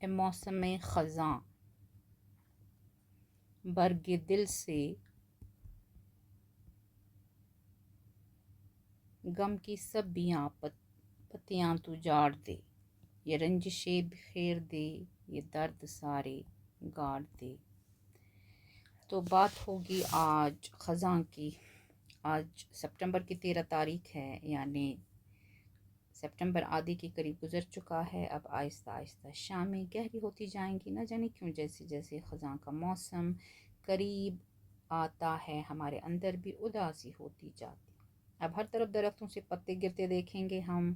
اے موسم خزاں، برگ دل سے غم کی سب پتیاں تو جاڑ دے، یہ رنجشیں بکھیر دے، یہ درد سارے گاڑ دے۔ تو بات ہوگی آج خزاں کی۔ آج سپٹمبر کی 13 تاریخ ہے، یعنی سپٹمبر آدھے کے قریب گزر چکا ہے۔ اب آہستہ آہستہ شامیں گہری ہوتی جائیں گی، نہ جانے کیوں جیسے جیسے خزاں کا موسم قریب آتا ہے ہمارے اندر بھی اداسی ہوتی جاتی۔ اب ہر طرف درختوں سے پتے گرتے دیکھیں گے ہم۔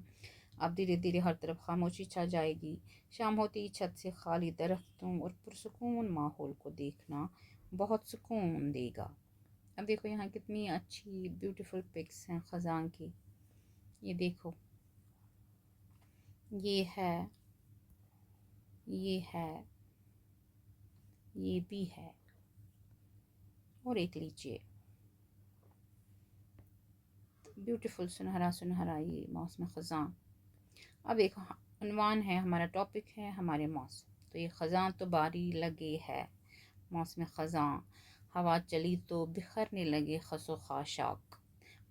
اب دھیرے دھیرے ہر طرف خاموشی چھا جائے گی۔ شام ہوتی ہی چھت سے خالی درختوں اور پرسکون ماحول کو دیکھنا بہت سکون دے گا۔ اب دیکھو یہاں کتنی اچھی بیوٹیفل پکس ہیں خزاں کی۔ یہ دیکھو، یہ ہے، یہ ہے، یہ بھی ہے، اور ایک لیجیے، بیوٹیفل سنہرا سنہرا یہ موسم خزاں۔ اب ایک عنوان ہے، ہمارا ٹاپک ہے ہمارے موسم، تو یہ خزاں تو باری لگے ہے، موسم خزاں۔ ہوا چلی تو بکھرنے لگے خس و خاشاک۔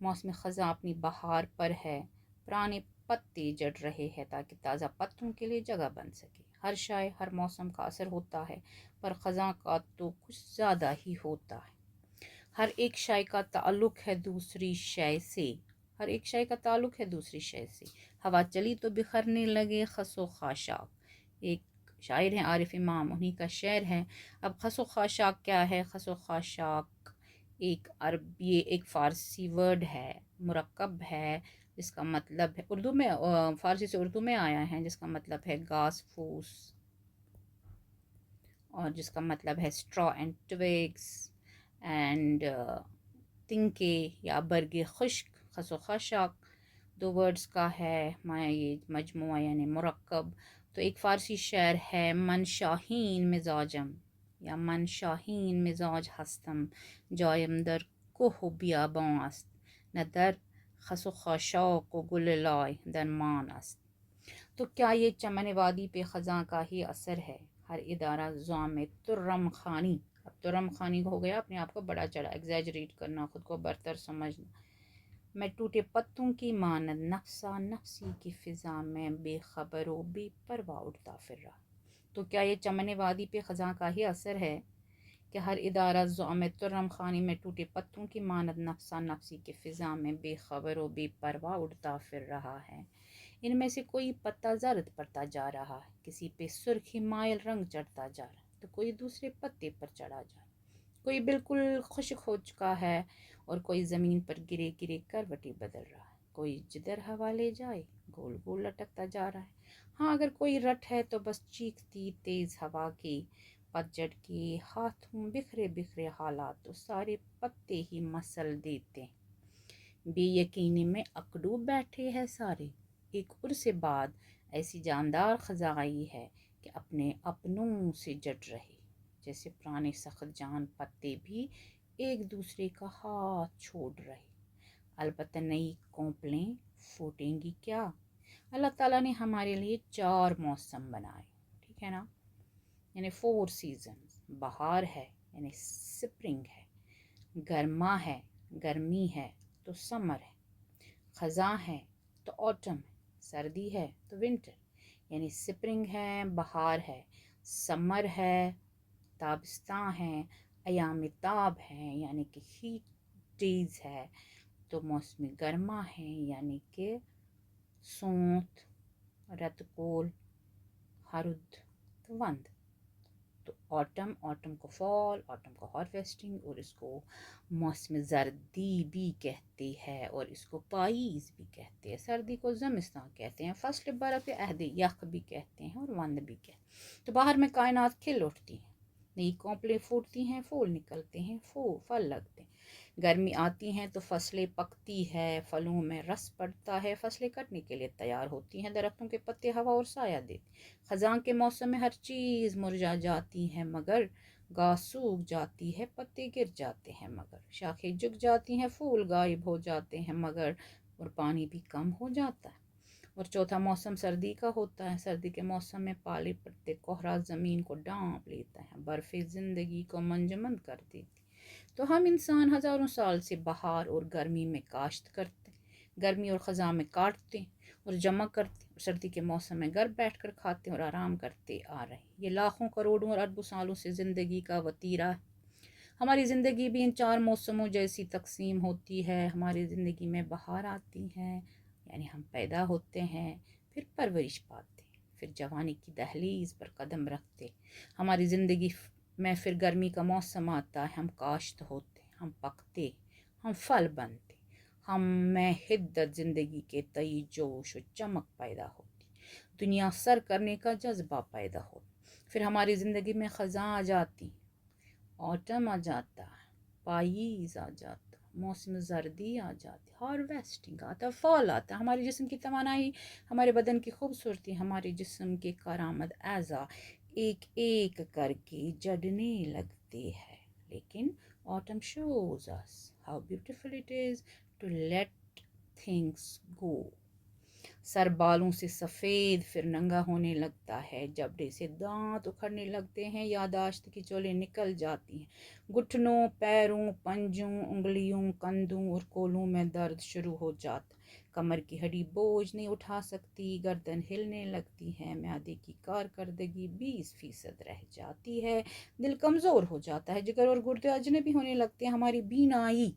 موسم خزاں اپنی بہار پر ہے، پرانے پتے جڑ رہے ہیں تاکہ تازہ پتوں کے لیے جگہ بن سکے۔ ہر شائع ہر موسم کا اثر ہوتا ہے، پر خزاں کا تو کچھ زیادہ ہی ہوتا ہے۔ ہر ایک شے کا تعلق ہے دوسری شے سے، ہر ایک شے کا تعلق ہے دوسری شے سے۔ ہوا چلی تو بکھرنے لگے خس و خاشاک۔ ایک شاعر ہیں عارف امام، انہی کا شعر ہے۔ اب خس و خاشاک کیا ہے؟ خس و خاشاک ایک عربی، ایک فارسی ورڈ ہے، مرکب ہے، جس کا مطلب ہے اردو میں، فارسی سے اردو میں آیا ہے، جس کا مطلب ہے گھاس پھوس، اور جس کا مطلب ہے straw and twigs اینڈ تنکے یا برگ خشک۔ خس و خاشاک دو ورڈز کا ہے یہ مجموعہ یعنی مرکب۔ تو ایک فارسی شعر ہے، من شاہین مزاجم یا من شاہین مزاج ہستم، جایم در کوہ و بیابان است، نہ در خس و خاشاک و گل لای درمان است۔ تو کیا یہ چمن وادی پہ خزاں کا ہی اثر ہے؟ ہر ادارہ زام ترم خانی، اب ترم خانی ہو گیا اپنے آپ کو بڑا چڑھا، ایگزیجریٹ کرنا، خود کو برتر سمجھنا۔ میں ٹوٹے پتوں کی مانند نفسا نفسی کی فضا میں بے خبر و بے پرواہ اڑتا پھر رہا۔ تو کیا یہ چمن وادی پہ خزاں کا ہی اثر ہے کہ ہر ادارہ زام ترم خانی میں ٹوٹے پتوں کی مانند نفسا نفسی کی فضا میں بے خبر و بے پرواہ اڑتا پھر رہا ہے۔ ان میں سے کوئی پتا زرد پڑتا جا رہا ہے، کسی پہ سرخی مائل رنگ چڑھتا جا رہا ہے، تو کوئی دوسرے پتے پر چڑھا جا رہا ہے، کوئی بالکل خشک ہو چکا ہے اور کوئی زمین پر گرے گرے کروٹیں بدل رہا ہے، کوئی جدھر ہوا لے جائے گول گول لٹکتا جا رہا ہے۔ ہاں اگر کوئی رٹ ہے تو بس چیختی تیز ہوا کے پتجھڑ کے ہاتھوں بکھرے بکھرے حالات تو سارے پتے ہی مسل دیتے ہیں۔ بے یقینی میں اکڑو بیٹھے ہیں سارے۔ ایک عرصے بعد ایسی جاندار خزاں آئی ہے کہ اپنے اپنوں سے جڑ رہی، جیسے پرانے سخت جان پتے بھی ایک دوسرے کا ہاتھ چھوڑ رہے۔ البتہ نئی کونپلیں پھوٹیں گی کیا؟ اللہ تعالیٰ نے ہمارے لیے 4 موسم بنائے، ٹھیک ہے نا، یعنی 4 سیزنز۔ بہار ہے یعنی سپرنگ ہے، گرما ہے گرمی ہے تو سمر ہے، خزاں ہے تو آٹم ہے، سردی ہے تو ونٹر، یعنی سپرنگ ہے بہار ہے، سمر ہے تابستان ہے، ایام تاب ہیں یعنی کہ ہیٹ ڈیز ہے، تو موسم گرما ہے یعنی کہ سونت، رتکول، ہرد، وند۔ تو آٹم کو فال، آٹم کو ہارویسٹنگ، اور اس کو موسم زردی بھی کہتے ہیں، اور اس کو پائیز بھی کہتے ہیں، سردی کو زمستان کہتے ہیں، فصل برف عہد یخ بھی کہتے ہیں، اور وند بھی کہتے ہیں۔ تو باہر میں کائنات کھل اٹھتی ہیں، نئی کونپلیں پھوٹتی ہیں، پھول نکلتے ہیں، پھل لگتے ہیں۔ گرمی آتی ہیں تو فصلیں پکتی ہے، پھلوں میں رس پڑتا ہے، فصلیں کٹنے کے لیے تیار ہوتی ہیں، درختوں کے پتے ہوا اور سایہ دیتے۔ خزاں کے موسم میں ہر چیز مرجھا جاتی ہے مگر گھاس سوکھ جاتی ہے، پتے گر جاتے ہیں مگر شاخیں جھک جاتی ہیں، پھول غائب ہو جاتے ہیں مگر، اور پانی بھی کم ہو جاتا ہے۔ اور چوتھا موسم سردی کا ہوتا ہے. سردی کے موسم میں پالے پڑتے کوہرا زمین کو ڈانپ لیتا ہے، برف زندگی کو منجمد کر دیتی. تو ہم انسان ہزاروں سال سے بہار اور گرمی میں کاشت کرتے، گرمی اور خزاں میں کاٹتے اور جمع کرتے، اور سردی کے موسم میں گھر بیٹھ کر کھاتے اور آرام کرتے آ رہے ہیں. یہ لاکھوں کروڑوں اور اربوں سالوں سے زندگی کا وتیرہ ہے. ہماری زندگی بھی ان چار موسموں جیسی تقسیم ہوتی ہے. ہماری زندگی میں بہار آتی ہے، یعنی ہم پیدا ہوتے ہیں، پھر پرورش پاتے، پھر جوانی کی دہلیز پر قدم رکھتے. ہماری زندگی میں پھر گرمی کا موسم آتا ہے، ہم کاشت ہوتے، ہم پکتے، ہم پھل بنتے، ہم میں حدت زندگی کے تئی جوش و چمک پیدا ہوتی، دنیا سر کرنے کا جذبہ پیدا ہوتا. پھر ہماری زندگی میں خزاں آ جاتی، آٹم آ جاتا، پائیز آ جاتا، موسم زردی آ جاتی، ہارویسٹنگ آتا، فال آتا. ہمارے جسم کی توانائی، ہمارے بدن کی خوبصورتی، ہمارے جسم کے کارآمد اعضاء ایک ایک کر کے جڑنے لگتے ہیں. لیکن autumn shows us how beautiful it is to let things go. سر بالوں سے سفید پھر ننگا ہونے لگتا ہے، جبڑے سے دانت اکھڑنے لگتے ہیں، یاداشت کی چولیں نکل جاتی ہیں، گھٹنوں، پیروں، پنجوں، انگلیوں، کندھوں اور کولوں میں درد شروع ہو جاتا، کمر کی ہڈی بوجھ نہیں اٹھا سکتی، گردن ہلنے لگتی ہے، معدے کی کارکردگی 20% رہ جاتی ہے، دل کمزور ہو جاتا ہے، جگر اور گردے اجنبی ہونے لگتے ہیں، ہماری بینائی،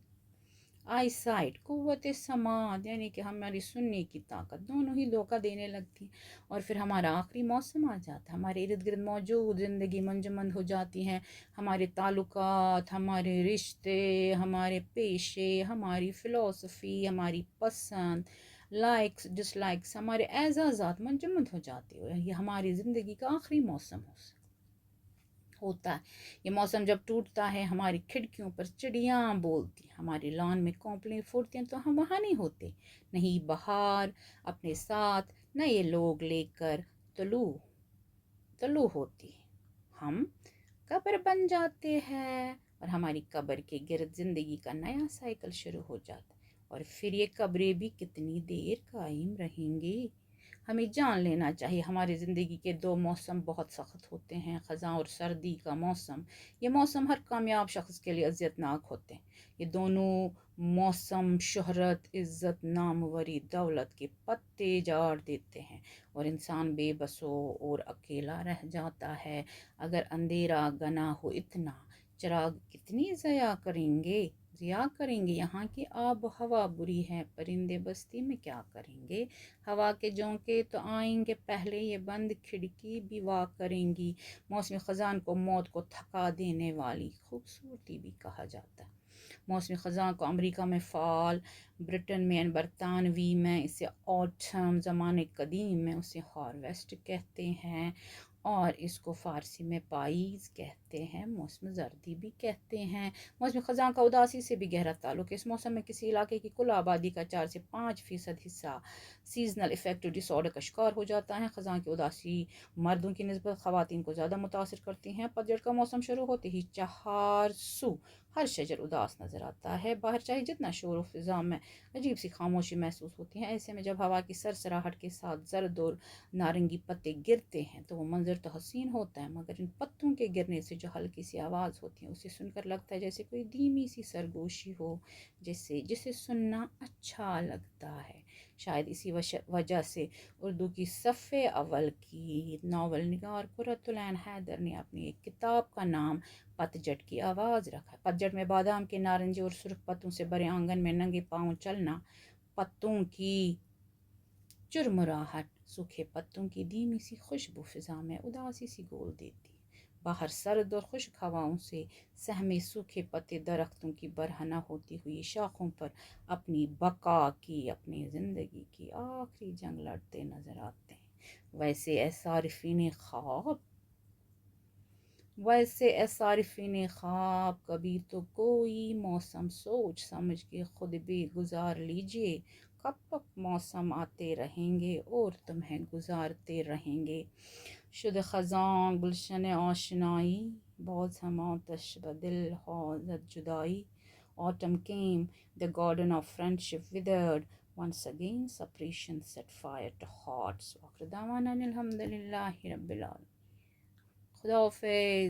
آئی سائٹ، قوت سماعت یعنی کہ ہماری سننے کی طاقت دونوں ہی دھوکہ دینے لگتی ہیں. اور پھر ہمارا آخری موسم آ جاتا ہے، ہمارے ارد گرد موجود زندگی منجمد ہو جاتی ہیں، ہمارے تعلقات، ہمارے رشتے، ہمارے پیشے، ہماری فلسفی، ہماری پسند، لائکس ڈس لائکس، ہمارے اعزازات منجمد ہو جاتے ہیں. یہ ہماری زندگی کا آخری موسم ہوتا ہے. یہ موسم جب ٹوٹتا ہے، ہماری کھڑکیوں پر چڑیاں بولتی، ہمارے لان میں کونپلیں پھوٹتی ہیں، تو ہم وہاں نہیں ہوتے. نہیں بہار اپنے ساتھ نئے لوگ لے کر طلوع ہوتی، ہم قبر بن جاتے ہیں، اور ہماری قبر کے گرد زندگی کا نیا سائیکل شروع ہو جاتا ہے. اور پھر یہ قبریں بھی کتنی دیر قائم رہیں گی؟ ہمیں جان لینا چاہیے. ہماری زندگی کے دو موسم بہت سخت ہوتے ہیں، خزاں اور سردی کا موسم. یہ موسم ہر کامیاب شخص کے لیے اذیت ناک ہوتے ہیں. یہ دونوں موسم شہرت، عزت، ناموری، دولت کے پتے جاڑ دیتے ہیں، اور انسان بے بسو اور اکیلا رہ جاتا ہے. اگر اندھیرا گنا ہو اتنا، چراغ کتنی ضیاء کریں گے. یہاں کی آب و ہوا بری ہے، پرندے بستی میں کیا کریں گے؟ ہوا کے جھونکے تو آئیں گے پہلے، یہ بند کھڑکی بھی وا کریں گی. موسم خزاں کو موت کو تھکا دینے والی خوبصورتی بھی کہا جاتا ہے. موسم خزاں کو امریکہ میں فال، برٹن میں برطانوی میں اسے آٹم، زمانے قدیم میں اسے ہارویسٹ کہتے ہیں، اور اس کو فارسی میں پائیز کہتے ہیں، موسم زردی بھی کہتے ہیں. موسم خزاں کا اداسی سے بھی گہرا تعلق ہے. اس موسم میں کسی علاقے کی کل آبادی کا 4 سے 5% حصہ سیزنل افیکٹو ڈس آرڈر کا شکار ہو جاتا ہے. خزاں کی اداسی مردوں کی نسبت خواتین کو زیادہ متاثر کرتی ہیں. پتجھڑ کا موسم شروع ہوتے ہی چہار سو ہر شجر اداس نظر آتا ہے. باہر چاہے جتنا شور و فضا میں عجیب سی خاموشی محسوس ہوتی ہے. ایسے میں جب ہوا کی سرسراہٹ کے ساتھ زرد اور نارنگی پتے گرتے ہیں تو وہ منظر تو حسین ہوتا ہے، مگر ان پتوں کے گرنے سے جو ہلکی سی آواز ہوتی ہے، اسے سن کر لگتا ہے جیسے کوئی دھیمی سی سرگوشی ہو، جسے سننا اچھا لگتا ہے. شاید اسی وجہ سے اردو کی صفحے اول کی ناول نگار قرۃ العین حیدر نے اپنی ایک کتاب کا نام پتجھڑ کی آواز رکھا. پتجھڑ میں بادام کے نارنجی اور سرخ پتوں سے بھرے آنگن میں ننگے پاؤں چلنا، پتوں کی چرمراہٹ سوکھے پتوں کی دھیمی سی خوشبو فضا میں اداسی سی گول دیتی. باہر سرد اور خشک ہواؤں سے سہمے سوکھے پتے درختوں کی برہنہ ہوتی ہوئی شاخوں پر اپنی بقا کی، اپنی زندگی کی آخری جنگ لڑتے نظر آتے ہیں. ویسے صارفین خواب کبھی تو کوئی موسم سوچ سمجھ کے خود بھی گزار لیجئے. کب تک موسم آتے رہیں گے اور تمہیں گزارتے رہیں گے. شد خزاں گلشن آشنائی، باز ہم آتش بدل حاضر جدائی. Autumn came, the garden of friendship withered, Once again, suppression set fire to hearts. وآخر دعوانا الحمد لله رب العالمين. خدا حافظ.